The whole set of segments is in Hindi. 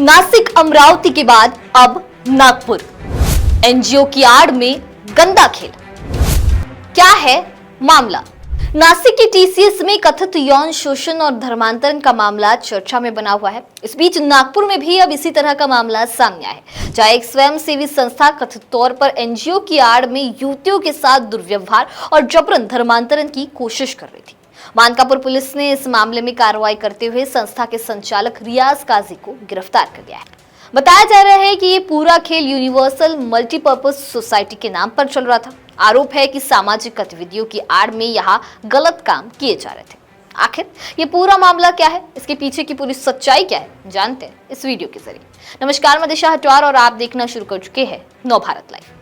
नासिक अमरावती के बाद अब नागपुर। एनजीओ की आड़ में गंदा खेल। क्या है मामला? नासिक के टीसीएस में कथित यौन शोषण और धर्मांतरण का मामला चर्चा में बना हुआ है। इस बीच नागपुर में भी अब इसी तरह का मामला सामने आया है, जहां एक स्वयंसेवी संस्था कथित तौर पर एनजीओ की आड़ में युवतियों के साथ दुर्व्यवहार और जबरन धर्मांतरण की कोशिश कर रही थी। मानकापुर पुलिस ने इस मामले में कार्रवाई करते हुए संस्था के संचालक रियाज काजी को गिरफ्तार कर लिया है। बताया जा रहा है कि ये पूरा खेल यूनिवर्सल मल्टीपर्पज सोसाइटी के नाम पर चल रहा था। आरोप है कि सामाजिक गतिविधियों की आड़ में यहाँ गलत काम किए जा रहे थे। आखिर ये पूरा मामला क्या है, इसके पीछे की पूरी सच्चाई क्या है, जानते हैं इस वीडियो के जरिए। नमस्कार, मैं दिशा हटवार और आप देखना शुरू कर चुके हैं नव भारत लाइव।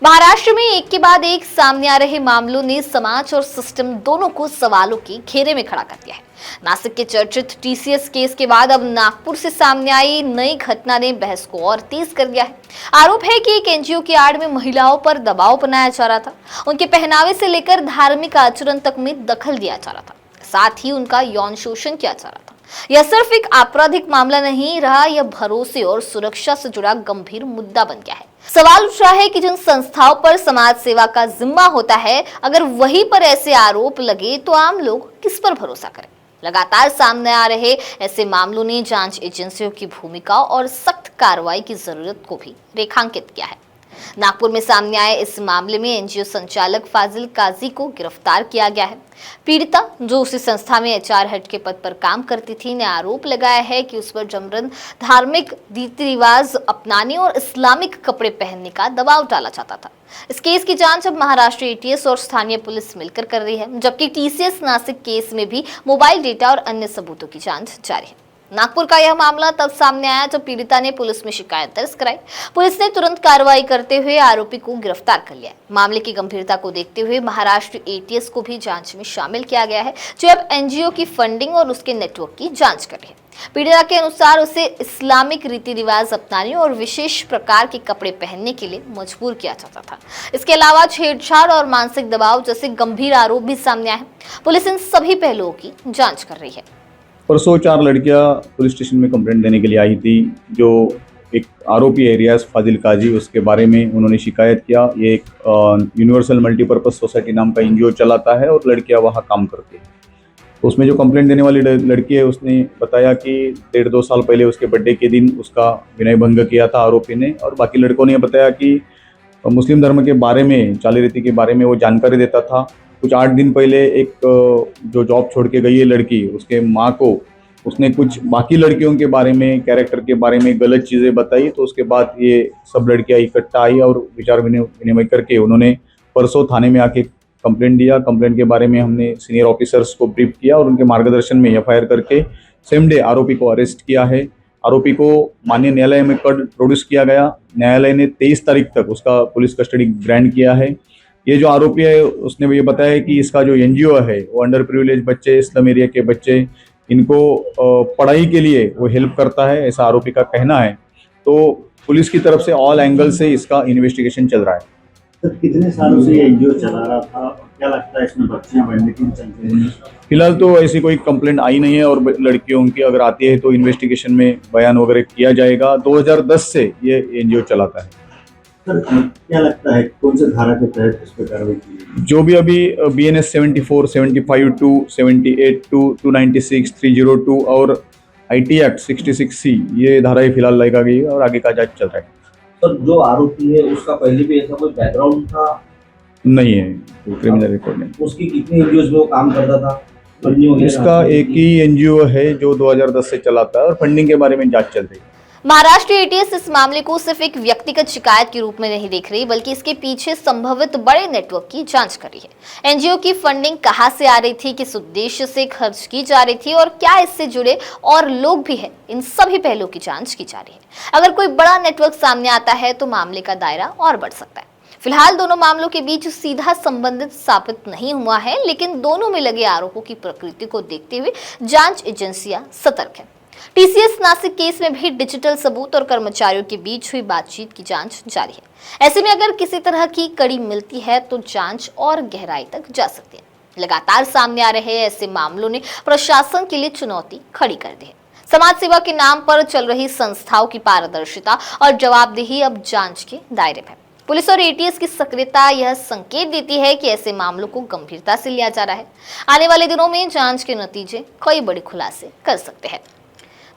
महाराष्ट्र में एक के बाद एक सामने आ रहे मामलों ने समाज और सिस्टम दोनों को सवालों के घेरे में खड़ा कर दिया है। नासिक के चर्चित टीसीएस केस के बाद अब नागपुर से सामने आई नई घटना ने बहस को और तेज कर दिया है। आरोप है कि एक एनजीओ की आड़ में महिलाओं पर दबाव बनाया जा रहा था, उनके पहनावे से लेकर धार्मिक आचरण तक में दखल दिया जा रहा था, साथ ही उनका यौन शोषण किया जा रहा था। यह सिर्फ एक आपराधिक मामला नहीं रहा, यह भरोसे और सुरक्षा से जुड़ा गंभीर मुद्दा बन गया है। सवाल उठ रहा है कि जिन संस्थाओं पर समाज सेवा का जिम्मा होता है, अगर वहीं पर ऐसे आरोप लगे तो आम लोग किस पर भरोसा करें? लगातार सामने आ रहे ऐसे मामलों ने जांच एजेंसियों की भूमिका और सख्त कार्रवाई की जरूरत को भी रेखांकित किया है। नागपुर में सामने आए इस मामले में एनजीओ संचालक फाजिल काजी को गिरफ्तार किया गया है। पीड़िता, जो उसी संस्था में एचआर हेड के पद पर काम करती थी, ने आरोप लगाया है कि उस पर जबरन धार्मिक रीति रिवाज अपनाने और इस्लामिक कपड़े पहनने का दबाव डाला जाता था। इस केस की जांच अब महाराष्ट्र एटीएस और स्थानीय पुलिस मिलकर कर रही है, जबकि टीसीएस नासिक केस में भी मोबाइल डेटा और अन्य सबूतों की जांच जारी है। नागपुर का यह मामला तब सामने आया जब पीड़िता ने पुलिस में शिकायत दर्ज कराई। पुलिस ने तुरंत कार्रवाई करते हुए आरोपी को गिरफ्तार कर लिया। मामले की गंभीरता को देखते हुए महाराष्ट्र एटीएस को भी जांच में शामिल किया गया है, जो अब एनजीओ की फंडिंग और उसके नेटवर्क की जांच कर रही है। पीड़िता के अनुसार उसे इस्लामिक रीति रिवाज अपनाने और विशेष प्रकार के कपड़े पहनने के लिए मजबूर किया जाता था। इसके अलावा छेड़छाड़ और मानसिक दबाव जैसे गंभीर आरोप भी सामने आए। पुलिस इन सभी पहलुओं की जांच कर रही है। परसों 4 लड़कियां पुलिस स्टेशन में कंप्लेंट देने के लिए आई थी। जो एक आरोपी है रियाज फाजिल काजी, उसके बारे में उन्होंने शिकायत किया। ये एक यूनिवर्सल मल्टीपर्पज सोसाइटी नाम का एनजीओ चलाता है और लड़कियां वहाँ काम करती हैं। तो उसमें जो कंप्लेंट देने वाली लड़की है, उसने बताया कि 1.5-2 साल पहले उसके बर्थडे के दिन उसका विनय भंग किया था आरोपी ने। और बाकी लड़कों ने बताया कि मुस्लिम धर्म के बारे में, चाली रीति के बारे में वो जानकारी देता था। कुछ 8 दिन पहले एक जो जॉब छोड़ के गई है लड़की, उसके माँ को उसने कुछ बाकी लड़कियों के बारे में, कैरेक्टर के बारे में गलत चीज़ें बताई। तो उसके बाद ये सब लड़कियां इकट्ठा आई और विचार विनिमय करके उन्होंने परसों थाने में आके कंप्लेंट दिया। कंप्लेंट के बारे में हमने सीनियर ऑफिसर्स को ब्रीफ किया और उनके मार्गदर्शन में एफआईआर करके सेम डे आरोपी को अरेस्ट किया है। आरोपी को माननीय न्यायालय में कल प्रोड्यूस किया गया। न्यायालय ने 23 तारीख तक उसका पुलिस कस्टडी ग्रांट किया है। ये जो आरोपी है, उसने ये बताया है कि इसका जो एनजीओ है वो अंडर प्रिविलेज बच्चे, स्लम एरिया के बच्चे, इनको पढ़ाई के लिए वो हेल्प करता है, ऐसा आरोपी का कहना है। तो पुलिस की तरफ से ऑल एंगल से इसका इन्वेस्टिगेशन चल रहा है। तो कितने सालों से ये एनजीओ चला रहा था? क्या लगता है इसमें बच्चियां बढ़ने की संख्या? फिलहाल तो ऐसी कोई कंप्लेंट आई नहीं है और लड़कियों की अगर आती है तो इन्वेस्टिगेशन में बयान वगैरह किया जाएगा। 2010 से ये एनजीओ चलाता है। सर, क्या लगता है कौन से धारा के तहत इस पर कार्रवाई की? जो भी अभी BNS 74, 75(2), 78(2), 296, 302 और IT एक्ट 66C, ये धाराएं फिलहाल लगा गई है और आगे का जांच चल रहा है। सर, जो आरोपी है उसका पहले भी ऐसा कोई बैकग्राउंड था? नहीं है, क्रिमिनल रिकॉर्ड नहीं। उसकी कितनी एनजीओ में वो काम करता था? इसका एक ही एनजीओ है जो 2010 से चलाता है और फंडिंग के बारे में जांच चल रही है। महाराष्ट्र एटीएस इस मामले को सिर्फ एक व्यक्तिगत शिकायत के रूप में नहीं देख रही, बल्कि इसके पीछे संभवित बड़े नेटवर्क की जांच कर रही है। एनजीओ की फंडिंग कहां से आ रही थी, किस उद्देश्य से खर्च की जा रही थी और क्या इससे जुड़े और लोग भी हैं, इन सभी पहलुओं की जांच की जा रही है। अगर कोई बड़ा नेटवर्क सामने आता है तो मामले का दायरा और बढ़ सकता है। फिलहाल दोनों मामलों के बीच सीधा संबंधित साबित नहीं हुआ है, लेकिन दोनों में लगे आरोपों की प्रकृति को देखते हुए जांच एजेंसियां सतर्क है। टीसीएस नासिक केस में भी डिजिटल सबूत और कर्मचारियों के बीच हुई बातचीत की जांच जारी है। ऐसे में अगर किसी तरह की कड़ी मिलती है तो जांच और गहराई तक जा सकती है। लगातार सामने आ रहे ऐसे मामलों ने प्रशासन के लिए चुनौती खड़ी कर दी है। समाज सेवा के नाम पर चल रही संस्थाओं की पारदर्शिता और जवाबदेही अब जांच के दायरे में। पुलिस और एटीएस की सक्रियता यह संकेत देती है कि ऐसे मामलों को गंभीरता से लिया जा रहा है। आने वाले दिनों में जांच के नतीजे कई बड़े खुलासे कर सकते हैं।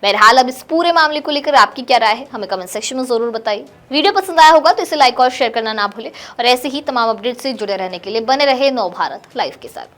बहरहाल अब इस पूरे मामले को लेकर आपकी क्या राय है, हमें कमेंट सेक्शन में जरूर बताइए। वीडियो पसंद आया होगा तो इसे लाइक और शेयर करना ना भूलें और ऐसे ही तमाम अपडेट से जुड़े रहने के लिए बने रहे नव भारत लाइव के साथ।